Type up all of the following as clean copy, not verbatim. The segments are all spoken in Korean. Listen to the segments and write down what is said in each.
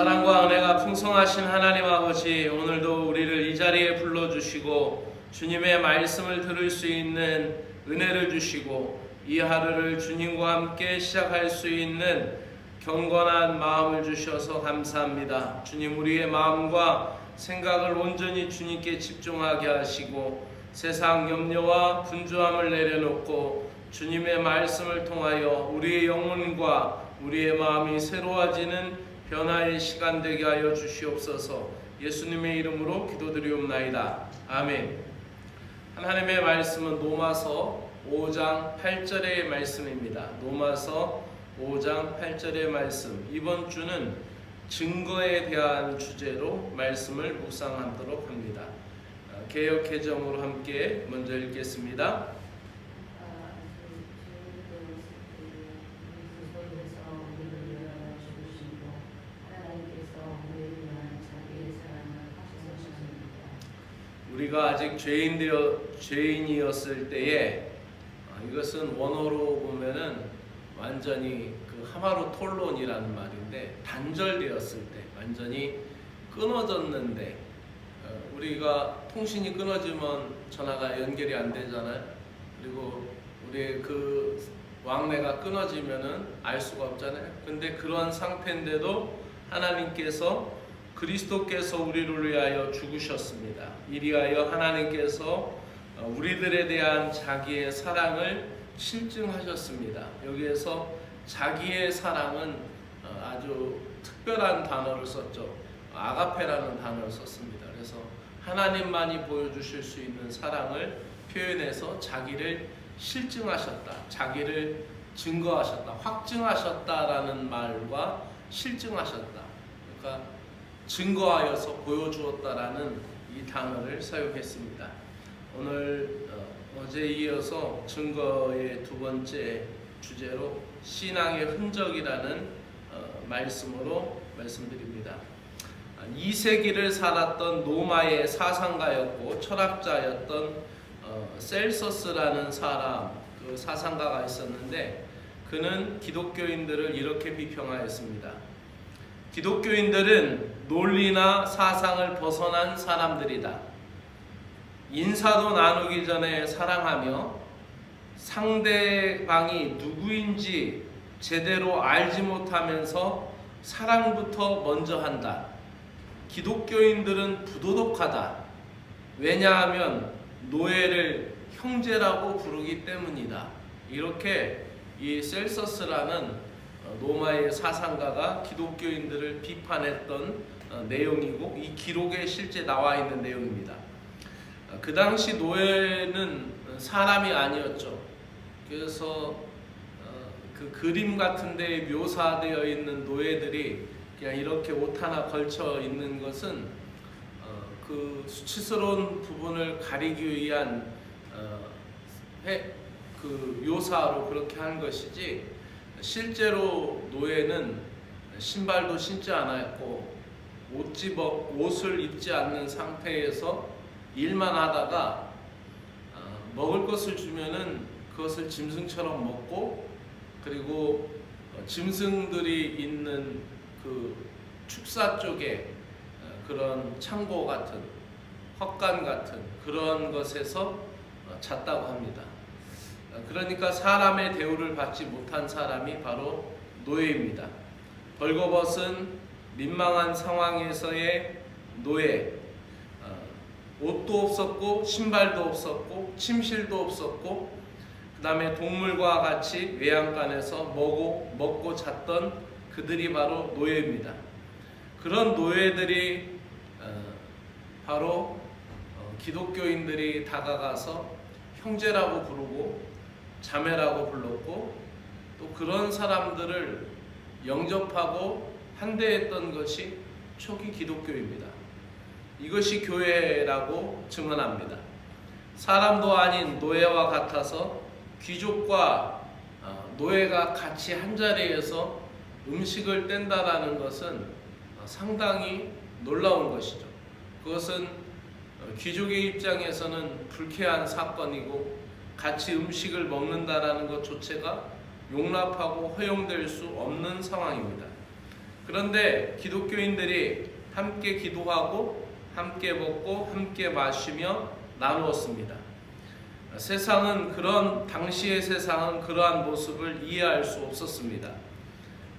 사랑과 은혜가 풍성하신 하나님 아버지, 오늘도 우리를 이 자리에 불러주시고 주님의 말씀을 들을 수 있는 은혜를 주시고 이 하루를 주님과 함께 시작할 수 있는 경건한 마음을 주셔서 감사합니다. 주님, 우리의 마음과 생각을 온전히 주님께 집중하게 하시고 세상 염려와 분주함을 내려놓고 주님의 말씀을 통하여 우리의 영혼과 우리의 마음이 새로워지는 변화의 시간 되게 하여 주시옵소서. 예수님의 이름으로 기도드리옵나이다. 아멘. 하나님의 말씀은 로마서 5장 8절의 말씀입니다. 로마서 5장 8절의 말씀. 이번 주는 증거에 대한 주제로 말씀을 묵상하도록 합니다. 개역개정으로 함께 먼저 읽겠습니다. 우리가 아직 죄인이었을 때에, 이것은 원어로 보면은 완전히 그 하마루 톨론이라는 말인데, 단절되었을 때, 완전히 끊어졌는데, 우리가 통신이 끊어지면 전화가 연결이 안 되잖아요. 그리고 우리의 그 왕래가 끊어지면은 알 수가 없잖아요. 근데 그런 상태인데도 하나님께서 그리스도께서 우리를 위하여 죽으셨습니다. 이리하여 하나님께서 우리들에 대한 자기의 사랑을 실증하셨습니다. 여기에서 자기의 사랑은 아주 특별한 단어를 썼죠. 아가페라는 단어를 썼습니다. 그래서 하나님만이 보여주실 수 있는 사랑을 표현해서 자기를 실증하셨다, 자기를 증거하셨다, 확증하셨다라는 말과 실증하셨다, 그러니까 증거하여서 보여주었다라는 이 단어를 사용했습니다. 오늘 어제 이어서 증거의 두 번째 주제로 신앙의 흔적이라는 말씀으로 말씀드립니다. 2세기를 살았던 로마의 사상가였고 철학자였던 셀서스라는 사람, 그 사상가가 있었는데 그는 기독교인들을 이렇게 비평하였습니다. 기독교인들은 논리나 사상을 벗어난 사람들이다. 인사도 나누기 전에 사랑하며 상대방이 누구인지 제대로 알지 못하면서 사랑부터 먼저 한다. 기독교인들은 부도덕하다. 왜냐하면 노예를 형제라고 부르기 때문이다. 이렇게 이 셀서스라는 로마의 사상가가 기독교인들을 비판했던 내용이고 이 기록에 실제 나와 있는 내용입니다. 그 당시 노예는 사람이 아니었죠. 그래서 그 그림 같은 데 묘사되어 있는 노예들이 그냥 이렇게 옷 하나 걸쳐 있는 것은 그 수치스러운 부분을 가리기 위한 그 묘사로 그렇게 한 것이지, 실제로 노예는 신발도 신지 않았고 옷을 입지 않는 상태에서 일만 하다가 먹을 것을 주면은 그것을 짐승처럼 먹고, 그리고 짐승들이 있는 그 축사 쪽에 그런 창고 같은 헛간 같은 그런 것에서 잤다고 합니다. 그러니까 사람의 대우를 받지 못한 사람이 바로 노예입니다. 벌거벗은 민망한 상황에서의 노예, 옷도 없었고 신발도 없었고 침실도 없었고, 그 다음에 동물과 같이 외양간에서 먹고 잤던 그들이 바로 노예입니다. 그런 노예들이 바로 기독교인들이 다가가서 형제라고 부르고 자매라고 불렀고, 또 그런 사람들을 영접하고 환대했던 것이 초기 기독교입니다. 이것이 교회라고 증언합니다. 사람도 아닌 노예와 같아서 귀족과 노예가 같이 한자리에서 음식을 뗀다라는 것은 상당히 놀라운 것이죠. 그것은 귀족의 입장에서는 불쾌한 사건이고 같이 음식을 먹는다라는 것 자체가 용납하고 허용될 수 없는 상황입니다. 그런데 기독교인들이 함께 기도하고 함께 먹고 함께 마시며 나누었습니다. 세상은 당시의 세상은 그러한 모습을 이해할 수 없었습니다.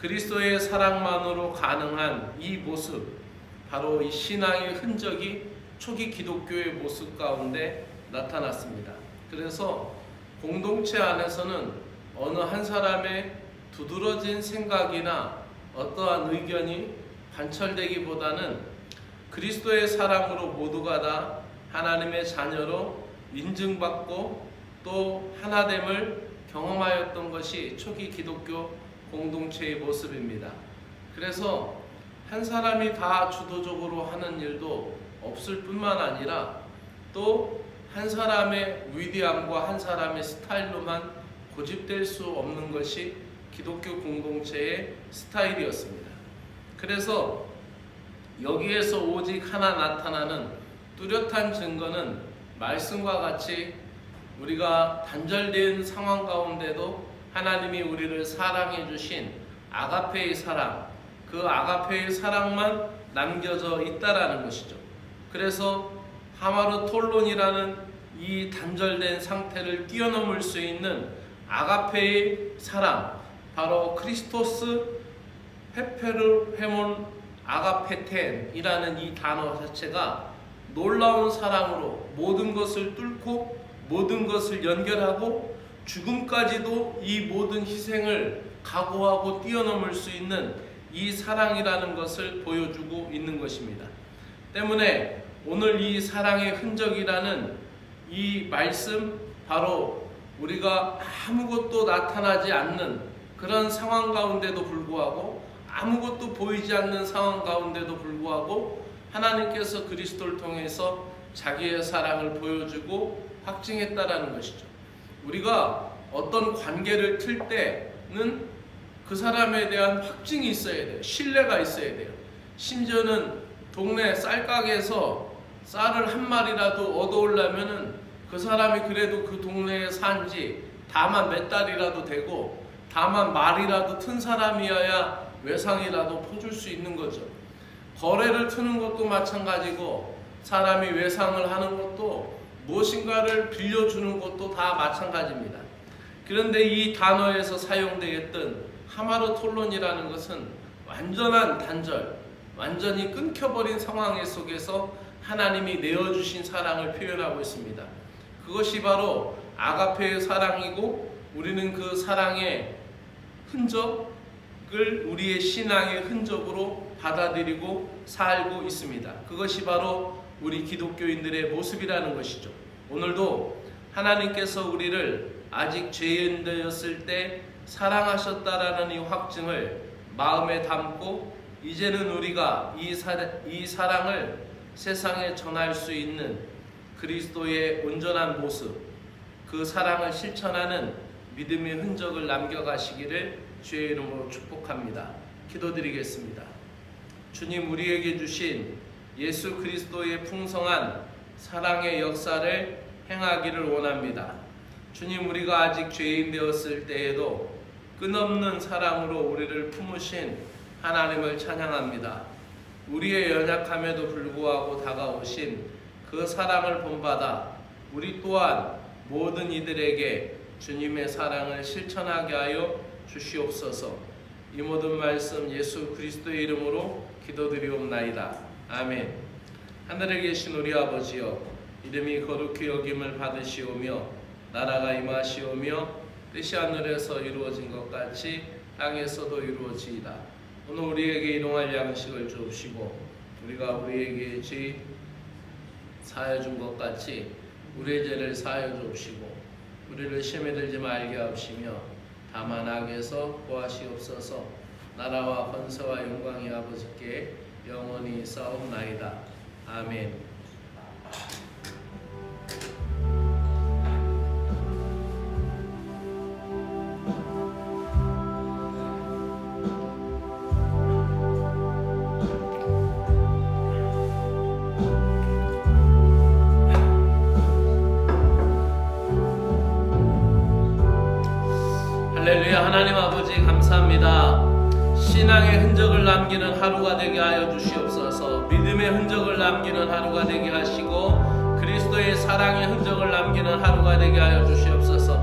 그리스도의 사랑만으로 가능한 이 모습, 바로 이 신앙의 흔적이 초기 기독교의 모습 가운데 나타났습니다. 그래서 공동체 안에서는 어느 한 사람의 두드러진 생각이나 어떠한 의견이 관철되기보다는 그리스도의 사랑으로 모두가 다 하나님의 자녀로 인증받고 또 하나됨을 경험하였던 것이 초기 기독교 공동체의 모습입니다. 그래서 한 사람이 다 주도적으로 하는 일도 없을 뿐만 아니라 또 한 사람의 위대함과 한 사람의 스타일로만 고집될 수 없는 것이 기독교 공동체의 스타일이었습니다. 그래서 여기에서 오직 하나 나타나는 뚜렷한 증거는 말씀과 같이 우리가 단절된 상황 가운데도 하나님이 우리를 사랑해 주신 아가페의 사랑, 그 아가페의 사랑만 남겨져 있다라는 것이죠. 그래서 하마르톨론이라는 이 단절된 상태를 뛰어넘을 수 있는 아가페의 사랑, 바로 크리스토스 페페르헤몬 아가페텐이라는 이 단어 자체가 놀라운 사랑으로 모든 것을 뚫고 모든 것을 연결하고 죽음까지도 이 모든 희생을 각오하고 뛰어넘을 수 있는 이 사랑이라는 것을 보여주고 있는 것입니다. 때문에 오늘 이 사랑의 흔적이라는 이 말씀, 바로 우리가 아무것도 나타나지 않는 그런 상황 가운데도 불구하고, 아무것도 보이지 않는 상황 가운데도 불구하고 하나님께서 그리스도를 통해서 자기의 사랑을 보여주고 확증했다라는 것이죠. 우리가 어떤 관계를 틀 때는 그 사람에 대한 확증이 있어야 돼요. 신뢰가 있어야 돼요. 심지어는 동네 쌀가게에서 쌀을 한 마리라도 얻어오려면은 그 사람이 그래도 그 동네에 산지 다만 몇 달이라도 되고 다만 말이라도 튼 사람이어야 외상이라도 퍼줄 수 있는 거죠. 거래를 트는 것도 마찬가지고 사람이 외상을 하는 것도 무엇인가를 빌려주는 것도 다 마찬가지입니다. 그런데 이 단어에서 사용되었던 하마르톨론이라는 것은 완전한 단절, 완전히 끊겨버린 상황 속에서 하나님이 내어주신 사랑을 표현하고 있습니다. 그것이 바로 아가페의 사랑이고, 우리는 그 사랑의 흔적을 우리의 신앙의 흔적으로 받아들이고 살고 있습니다. 그것이 바로 우리 기독교인들의 모습이라는 것이죠. 오늘도 하나님께서 우리를 아직 죄인 되었을 때 사랑하셨다라는 이 확증을 마음에 담고, 이제는 우리가 이 사랑을 세상에 전할 수 있는 그리스도의 온전한 모습, 그 사랑을 실천하는 믿음의 흔적을 남겨가시기를 주의 이름으로 축복합니다. 기도드리겠습니다. 주님, 우리에게 주신 예수 그리스도의 풍성한 사랑의 역사를 행하기를 원합니다. 주님, 우리가 아직 죄인 되었을 때에도 끝없는 사랑으로 우리를 품으신 하나님을 찬양합니다. 우리의 연약함에도 불구하고 다가오신 그 사랑을 본받아 우리 또한 모든 이들에게 주님의 사랑을 실천하게 하여 주시옵소서. 이 모든 말씀 예수 그리스도의 이름으로 기도드리옵나이다. 아멘. 하늘에 계신 우리 아버지여, 이름이 거룩히 여김을 받으시오며 나라가 임하시오며 뜻이 하늘에서 이루어진 것 같이 땅에서도 이루어지이다. 오늘 우리에게 일용할 양식을 주옵시고, 우리가 우리에게 죄 사하여 준 것 같이 우리의 죄를 사하여 주옵시고, 우리를 시험에 들지 말게 하옵시며 다만 악에서 구하시옵소서. 나라와 권세와 영광이 아버지께 영원히 있사옵나이다. 아멘. 할렐루야. 하나님 아버지 감사합니다. 신앙의 흔적을 남기는 하루가 되게 하여 주시옵소서. 믿음의 흔적을 남기는 하루가 되게 하시고 그리스도의 사랑의 흔적을 남기는 하루가 되게 하여 주시옵소서.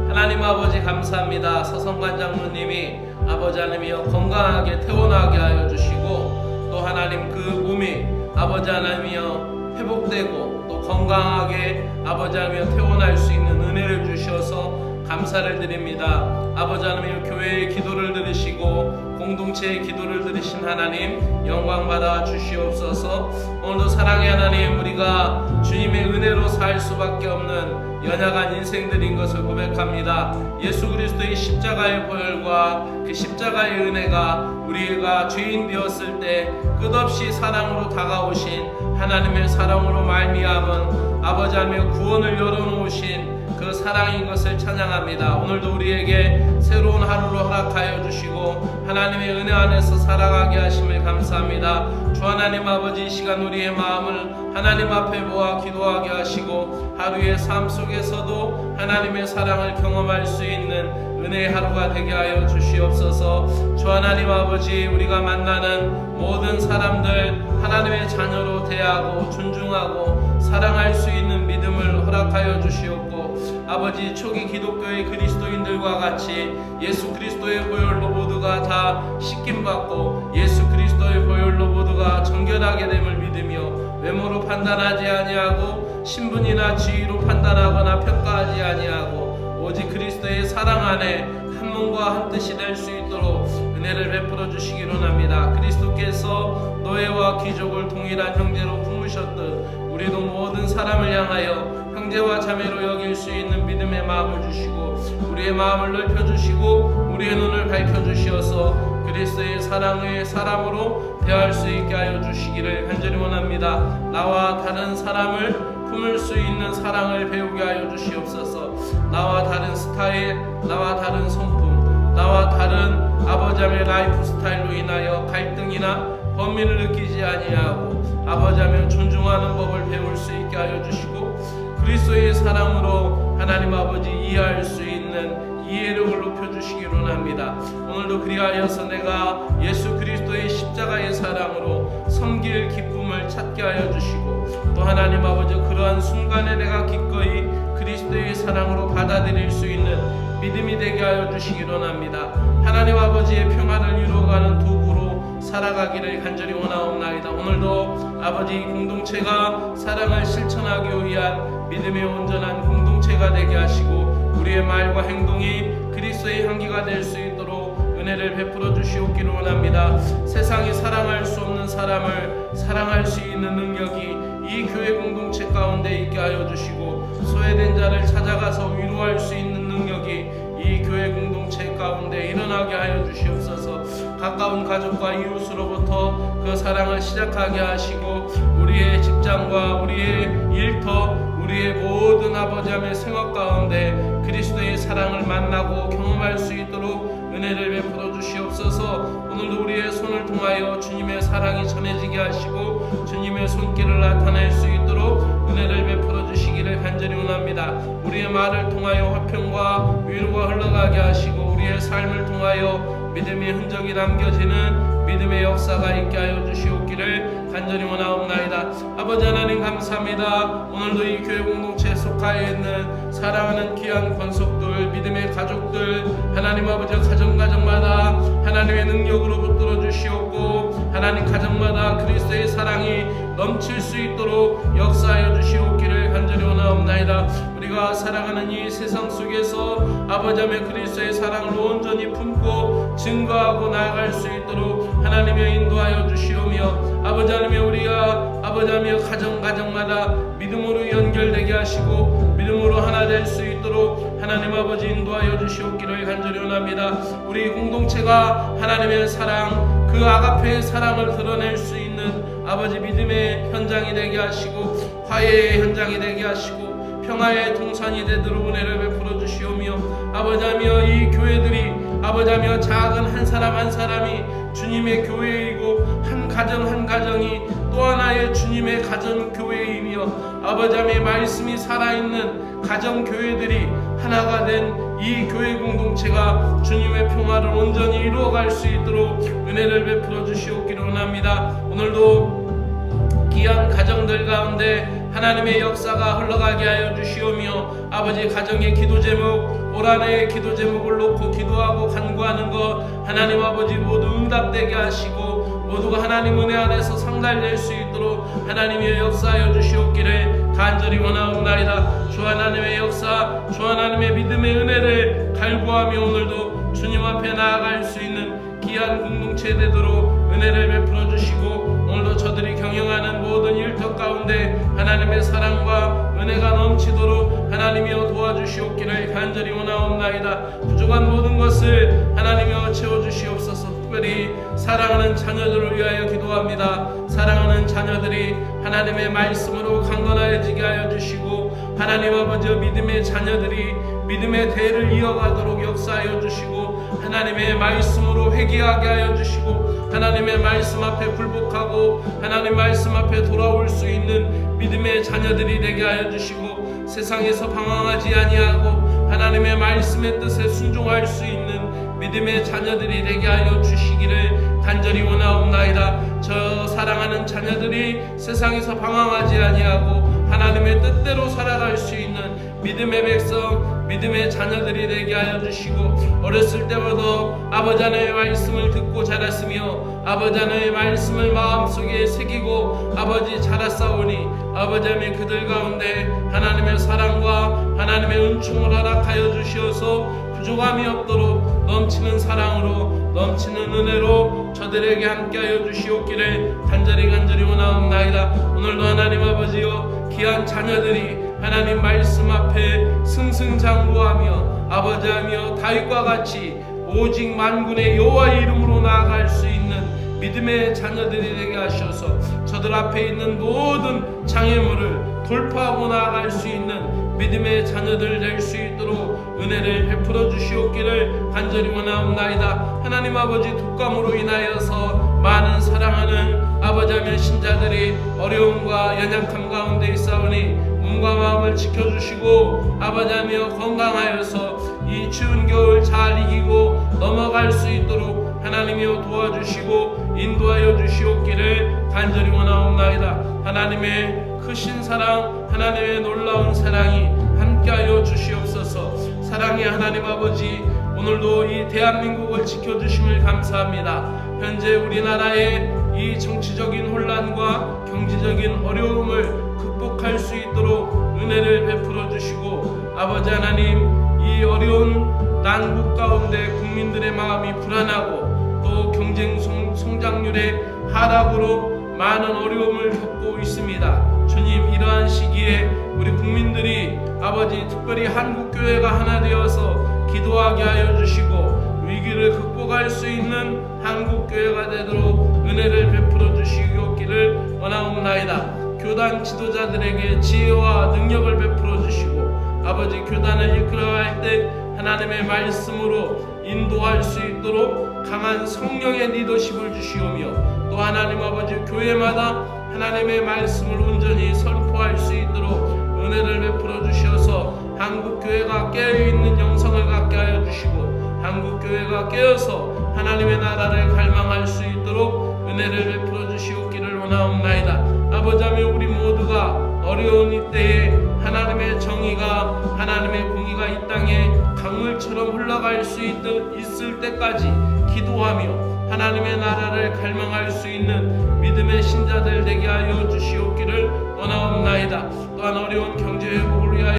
하나님 아버지 감사합니다. 서성관 장로님이 아버지 하나님이여 건강하게 태어나게 하여 주시고 또 하나님 그 몸이 아버지 하나님이여 회복되고 또 건강하게 아버지 하나님이여 태어날 수 있는 은혜를 주셔서 감사를 드립니다. 아버지 하나님 교회의 기도를 들으시고 공동체의 기도를 들으신 하나님 영광 받아 주시옵소서. 오늘도 사랑의 하나님 우리가 주님의 은혜로 살 수밖에 없는 연약한 인생들인 것을 고백합니다. 예수 그리스도의 십자가의 보혈과 그 십자가의 은혜가 우리가 죄인 되었을 때 끝없이 사랑으로 다가오신 하나님의 사랑으로 말미암은 아버지 하나님의 구원을 열어놓으신 그 사랑인 것을 찬양합니다. 오늘도 우리에게 새로운 하루를 허락하여 주시고 하나님의 은혜 안에서 살아가게 하심을 감사합니다. 주 하나님 아버지 이 시간 우리의 마음을 하나님 앞에 모아 기도하게 하시고 하루의 삶 속에서도 하나님의 사랑을 경험할 수 있는 은혜의 하루가 되게 하여 주시옵소서. 주 하나님 아버지 우리가 만나는 모든 사람들 하나님의 자녀로 대하고 존중하고 사랑할 수 있는 믿음을 허락하여 주시옵고 아버지 초기 기독교의 그리스도인들과 같이 예수 그리스도의 보혈로 모두가 다 씻김받고 예수 그리스도의 보혈로 모두가 정결하게 됨을 믿으며 외모로 판단하지 아니하고 신분이나 지위로 판단하거나 평가하지 아니하고 오직 그리스도의 사랑 안에 한 몸과 한 뜻이 될 수 있도록 은혜를 베풀어 주시기로 합니다. 그리스도께서 노예와 귀족을 동일한 형제로 품으셨듯 우리도 모든 사람을 향하여 형제와 자매로 여길 수 있는 믿음의 마음을 주시고 우리의 마음을 넓혀주시고 우리의 눈을 밝혀주시어서 그리스도의 사랑의 사람으로 대할 수 있게 하여 주시기를 간절히 원합니다. 나와 다른 사람을 품을 수 있는 사랑을 배우게 하여 주시옵소서. 나와 다른 스타일, 나와 다른 성품, 나와 다른 아버지 하나님의 라이프 스타일로 인하여 갈등이나 범민을 느끼지 아니하고 아버지 하나님 존중하는 법을 배울 수 있게 하여 주시고 그리스도의 사랑으로 하나님 아버지 이해할 수 있는 이해력을 높여주시기로 합니다. 오늘도 그리하여서 내가 예수 그리스도의 십자가의 사랑으로 섬길 기쁨을 찾게 하여 주시고 또 하나님 아버지 그러한 순간에 내가 기꺼이 그리스도의 사랑으로 받아들일 수 있는 믿음이 되게 하여 주시기로 합니다. 하나님 아버지의 평화를 이루어가는 도구로 살아가기를 간절히 원하옵나이다. 오늘도 아버지 공동체가 사랑을 실천하기 위한 믿음의 온전한 공동체가 되게 하시고 우리의 말과 행동이 그리스도의 향기가 될 수 있도록 은혜를 베풀어 주시옵기를 원합니다. 세상이 사랑할 수 없는 사람을 사랑할 수 있는 능력이 이 교회 공동체 가운데 있게 하여 주시고 소외된 자를 찾아가서 위로할 수 있는 능력이 이 교회 공동체 가운데 일어나게 하여 주시옵소서. 가까운 가족과 이웃으로부터 그 사랑을 시작하게 하시고 우리의 직장과 우리의 일터 우리의 모든 아버지 하나님의 생활 가운데 그리스도의 사랑을 만나고 경험할 수 있도록 은혜를 베풀어 주시옵소서. 오늘도 우리의 손을 통하여 주님의 사랑이 전해지게 하시고 주님의 손길을 나타낼 수 있도록 은혜를 베풀어 주시기를 간절히 원합니다. 우리의 말을 통하여 화평과 위로가 흘러가게 하시고 우리의 삶을 통하여 믿음의 흔적이 남겨지는 믿음의 역사가 있게 하여 주시옵기를 간절히 원하옵나이다. 아버지 하나님 감사합니다. 오늘도 이 교회 공동체에 속하여 있는 사랑하는 귀한 권속들 믿음의 가족들 하나님 아버지 가정마다 하나님의 능력으로 붙들어 주시옵고 하나님 가정마다 그리스도의 사랑이 넘칠 수 있도록 역사하여 주시옵기를 간절히 원하옵나이다. 우리가 살아가는 이 세상 속에서 아버지 하나님의 그리스도의 사랑을 온전히 품고 증거하고 나아갈 수 있도록 하나님의 인도하여 주시오며 아버지 하나님의 우리가 아버지 하나님의 가정마다 믿음으로 연결되게 하시고 믿음으로 하나 될 수 있도록 하나님 아버지 인도하여 주시옵기를 간절히 원합니다. 우리 공동체가 하나님의 사랑 그 아가페의 사랑을 드러낼 수 있는 아버지 믿음의 현장이 되게 하시고 화해의 현장이 되게 하시고 평화의 동산이 되도록 은혜를 베풀어 주시오며 아버지 하며 이 교회들이 아버지 하며 작은 한 사람 한 사람이 주님의 교회이고 한 가정이 또 하나의 주님의 가정 교회이며 아버지 하며 말씀이 살아있는 가정 교회들이 하나가 된 이 교회 공동체가 주님의 평화를 온전히 이루어갈 수 있도록 은혜를 베풀어 주시옵기를 원합니다. 오늘도 귀한 가정들 가운데 하나님의 역사가 흘러가게 하여 주시오며, 아버지 가정의 기도 제목, 올 한해의 기도 제목을 놓고 기도하고 간구하는 것 하나님 아버지 모두 응답되게 하시고, 모두가 하나님 은혜 안에서 상달될 수 있도록 하나님의 역사하여 주시옵기를 간절히 원하옵나이다. 주 하나님의 역사, 주 하나님의 믿음의 은혜를 갈구하며 오늘도 주님 앞에 나아갈 수 있는 귀한 공동체 되도록 은혜를 베풀어 주시고, 오늘도 저들이 경영하는 모든 일터 가운데 하나님의 사랑과 은혜가 넘치도록 하나님이여 도와주시옵기를 간절히 원하옵나이다. 부족한 모든 것을 하나님이여 채워주시옵소서. 특별히 사랑하는 자녀들을 위하여 기도합니다. 사랑하는 자녀들이 하나님의 말씀으로 강건하여지게 하여 주시고, 하나님 아버지여 믿음의 자녀들이 믿음의 대를 이어가도록 역사하여 주시고, 하나님의 말씀으로 회개하게 하여 주시고, 하나님의 말씀 앞에 굴복하고 하나님 말씀 앞에 돌아올 수 있는 믿음의 자녀들이 되게 하여 주시고, 세상에서 방황하지 아니하고 하나님의 말씀의 뜻에 순종할 수 있는 믿음의 자녀들이 되게 하여 주시기를 간절히 원하옵나이다. 저 사랑하는 자녀들이 세상에서 방황하지 아니하고 하나님의 뜻대로 살아갈 수 있는 믿음의 백성, 믿음의 자녀들이 되게 하여 주시고, 어렸을 때부터 아버지 하나님의 말씀을 듣고 자랐으며 아버지 하나님의 말씀을 마음속에 새기고 아버지 자랐사오니, 아버지 하나님 그들 가운데 하나님의 사랑과 하나님의 은총을 허락하여 주시어서 부족함이 없도록 넘치는 사랑으로 넘치는 은혜로 저들에게 함께하여 주시옵기를 간절히 원하옵나이다. 오늘도 하나님 아버지여 귀한 자녀들이 하나님 말씀 앞에 승승장구하며 아버지하며 다윗과 같이 오직 만군의 여호와의 이름으로 나아갈 수 있는 믿음의 자녀들이 되게 하셔서 저들 앞에 있는 모든 장애물을 돌파하고 나아갈 수 있는 믿음의 자녀들 될 수 있도록 은혜를 베풀어 주시옵기를 간절히 원하옵나이다. 하나님 아버지 독감으로 인하여서 많은 사랑하는 아버지하며 신자들이 어려움과 연약함 가운데 있사오니 몸과 마음을 지켜주시고 아버지하며 건강하여서 이 추운 겨울 잘 이기고 넘어갈 수 있도록 하나님이여 도와주시고 인도하여 주시옵기를 간절히 원하옵나이다. 하나님의 크신 사랑, 하나님의 놀라운 사랑이 함께하여 주시옵소서. 사랑의 하나님 아버지, 오늘도 이 대한민국을 지켜주심을 감사합니다. 현재 우리나라의 이 정치적인 혼란과 경제적인 어려움을 극복할 수 있도록 은혜를 베풀어 주시고, 아버지 하나님 이 어려운 난국 가운데 국민들의 마음이 불안하고 또 경쟁 성장률의 하락으로 많은 어려움을 겪고 있습니다. 주님, 이러한 시기에 우리 국민들이 아버지 특별히 한국교회가 하나 되어서 기도하게 하여 주시고 위기를 극복할 수 있는 한국교회가 되도록 은혜를 베풀어 주시기를 원하옵나이다. 교단 지도자들에게 지혜와 능력을 베풀어 주시고 아버지 교단을 이끌어갈 때 하나님의 말씀으로 인도할 수 있도록 강한 성령의 리더십을 주시오며, 또 하나님 아버지 교회마다 하나님의 말씀을 온전히 선포할 수 있도록 은혜를 베풀어 주셔서 한국교회가 깨어있는 영성을 갖게 하여 주시고 한국교회가 깨어서 하나님의 나라를 갈망할 수 있도록 은혜를 베풀어 주시옵기를 원하옵나이다. 아버지하며 우리 모두가 어려운 이때에 하나님의 정의가, 하나님의 공의가 이 땅에 강물처럼 흘러갈 수 있을 때까지 기도하며 하나님의 나라를 갈망할 수 있는 믿음의 신자들 되게 하여 주시옵기를 원하옵나이다. 또한 어려운 경제 회복을 위하여